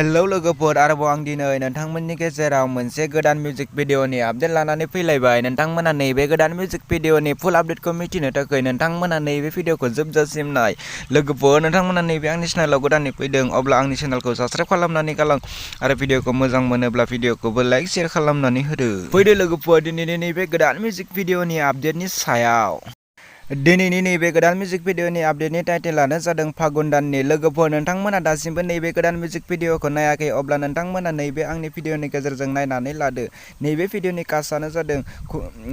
Hello लोगोफोर, आरोबाव आं दिनै नोंथांमोननि गेजेराव मोनसे गोदान मिउजिक भिडिअनि आपडेट लानानै फैलायबाय। नोंथांमोना नैबे गोदान मिउजिक भिडिअनि फुल आपडेटखौ मिथिनो थाखाय नोंथांमोना नैबे भिडिअखौ जोबजासिम नाय। लोगोफोर, नोंथांमोना नैबे आंनि चेनेलाव गोदानै फैदों, अब्ला आंनि चेनेलखौ साबस्क्राइब खालामनानै गालां आरो भिडिअखौ मोजां मोनोब्ला भिडिअखौबो लाइक शेयार खालामनानै होदो। फैदो लोगोफोर, दिनैनि नैबे गोदान मिउजिक भिडिअनि आपडेटनि सायाव। दिनैनि नैबे गोदान मिउजिक भिडिअनि आपडेटनि टाइटेलानो जादों फागुन दाननि। लोगोफोर, नोंथांमोना दासिमबो नैबे गोदान मिउजिक भिडिअखौ नायाखै, अब्ला नोंथांमोना नैबे आंनि भिडिअनि गेजेरजों नायनानै लादो। नैबे भिडिअनि कास्टआनो जादों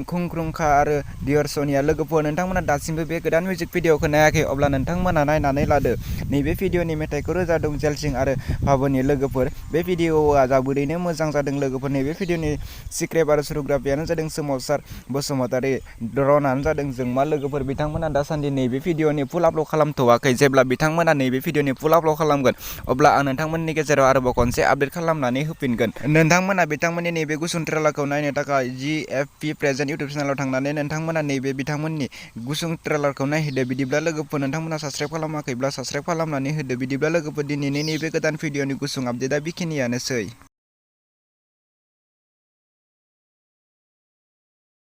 खुंख्रुंखा आरो डियर सनिया। लोगोफोर, नोंथांमोना दासिमबो बे गोदान मिउजिक भिडिअखौ नायाखै, अब्ला नोंथांमोना नायनानै लादो। नैबे भिडिअनि मेथाइखौ रोजाबदों जेलसिं आरो भाबोनि। लोगोफोर, बे भिडिअआ जोबोरैनो मोजां जादों। लोगोफोर, नैबे भिडिअनि स्क्रिप्ट आरो सुरुग्राफियानो जादों सोमावसार बसुमतारी, रनानो जादों जोंमा। लोगोफोर, बिथांमोना दासान्दि नैबे भिडिअनि फुल आपल'ड खालामथ'वाखै। जेब्ला बिथांमोना नैबे भिडिअनि फुल आपल'ड खालामगोन, अब्ला आं नोंथांमोननि गेजेराव आरोबाव खनसे आपडेट खालामनानै होफिनगोन। नोंथांमोना बिथांमोननि नैबे गुसुं ट्रेलारखौ नायनो थाखाय GFP प्रेजेन्ट इउटिउब चेनेलाव थांनानै नोंथांमोना नैबे बिथांमोननि गुसुं ट्रेलारखौ नायहैदो। बिदिब्ला लोगोफोर, नोंथांमोना साबस्क्राइब खालामाखैब्ला साबस्क्राइब खालामनानै होदो। बिदिब्ला लोगोफोर, दिनैनि नैबे गोदान भिडिअनि गुसुं आपडेटआ बेखिनियानोसै।